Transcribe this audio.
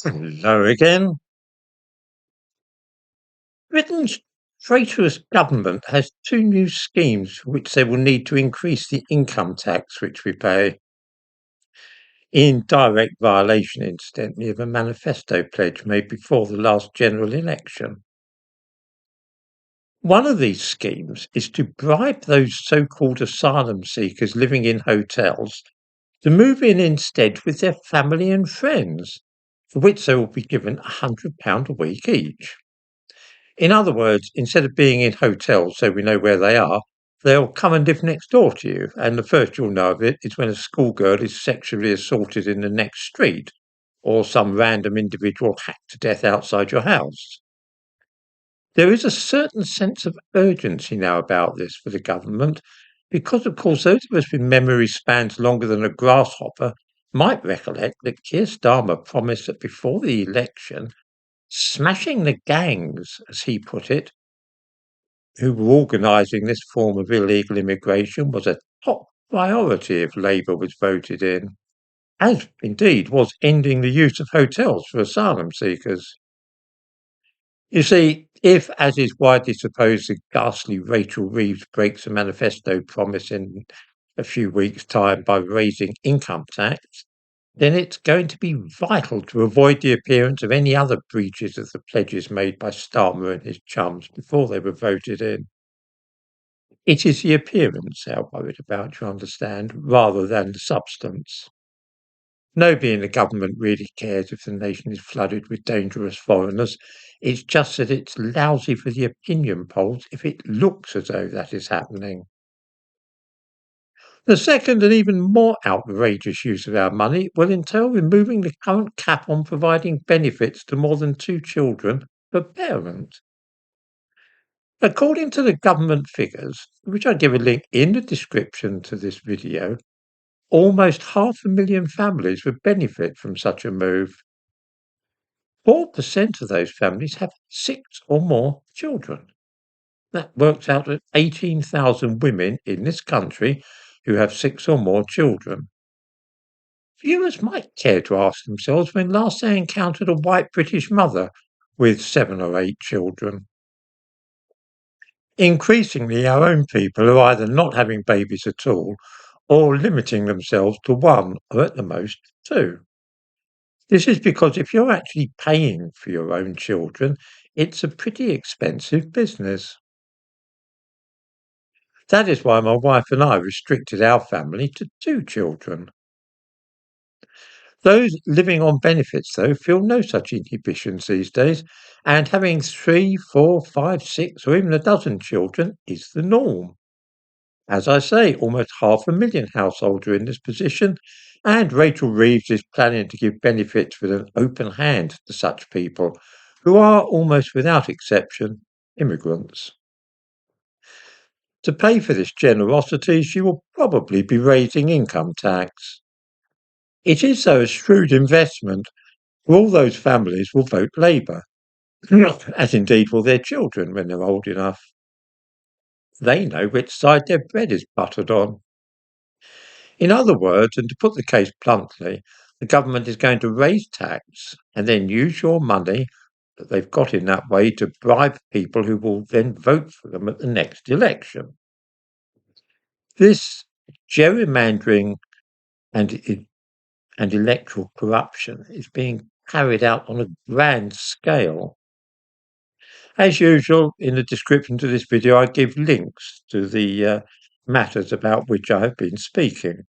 Hello again. Britain's traitorous government has two new schemes for which they will need to increase the income tax which we pay, in direct violation, incidentally, of a manifesto pledge made before the last general election. One of these schemes is to bribe those so-called asylum seekers living in hotels to move in instead with their family and friends, for which they will be given £100 a week each. In other words, instead of being in hotels so we know where they are, they'll come and live next door to you, and the first you'll know of it is when a schoolgirl is sexually assaulted in the next street, or some random individual hacked to death outside your house. There is a certain sense of urgency now about this for the government, because of course those of us with memory spans longer than a grasshopper might recollect that Keir Starmer promised that before the election, smashing the gangs, as he put it, who were organising this form of illegal immigration was a top priority if Labour was voted in, as indeed was ending the use of hotels for asylum seekers. You see, if, as is widely supposed, the ghastly Rachel Reeves breaks a manifesto promise in a few weeks' time by raising income tax, then it's going to be vital to avoid the appearance of any other breaches of the pledges made by Starmer and his chums before they were voted in. It is the appearance they are worried about, you understand, rather than the substance. Nobody in the government really cares if the nation is flooded with dangerous foreigners. It's just that it's lousy for the opinion polls if it looks as though that is happening. The second and even more outrageous use of our money will entail removing the current cap on providing benefits to more than two children per parent. According to the government figures, which I give a link in the description to this video, almost 500,000 families would benefit from such a move. 4% of those families have six or more children. That works out at 18,000 women in this country who have six or more children. Viewers might care to ask themselves when last they encountered a white British mother with 7 or 8 children. Increasingly, our own people are either not having babies at all or limiting themselves to one or at the most two. This is because if you're actually paying for your own children, it's a pretty expensive business. That is why my wife and I restricted our family to 2 children. Those living on benefits, though, feel no such inhibitions these days, and having 3, 4, 5, 6, or even a dozen children is the norm. As I say, almost 500,000 households are in this position, and Rachel Reeves is planning to give benefits with an open hand to such people, who are almost without exception immigrants. To pay for this generosity, she will probably be raising income tax. It is, though, a shrewd investment, for all those families will vote Labour, as indeed will their children when they're old enough. They know which side their bread is buttered on. In other words, and to put the case bluntly, the government is going to raise tax and then use your money that they've got in that way to bribe people who will then vote for them at the next election. This gerrymandering and and electoral corruption is being carried out on a grand scale. As usual, in the description to this video, I give links to the matters about which I have been speaking.